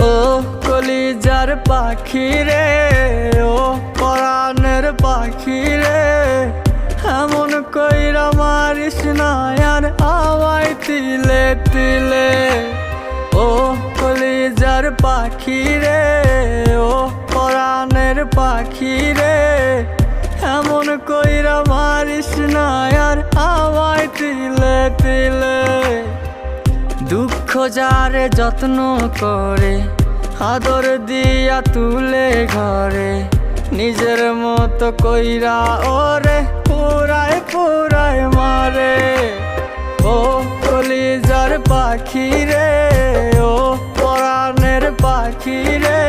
ও কলিজার পাখি রে, ও পরাণের পাখি রে, এমন কইরা মারিস না আর আমায় তিলে তিলে। ও কলিজার পাখি রে, ও পরাণের পাখি রে, এমন কইরা মারিস না আর আমায় তিলে তিলে। দুঃখ যারে যত্ন করে আদর দিয়া তুলে ঘরে, নিজের মতো কইরা ওরে পুরায় পুরায় মারে। ও কলিজার পাখি রে, ও পরাণের পাখি রে,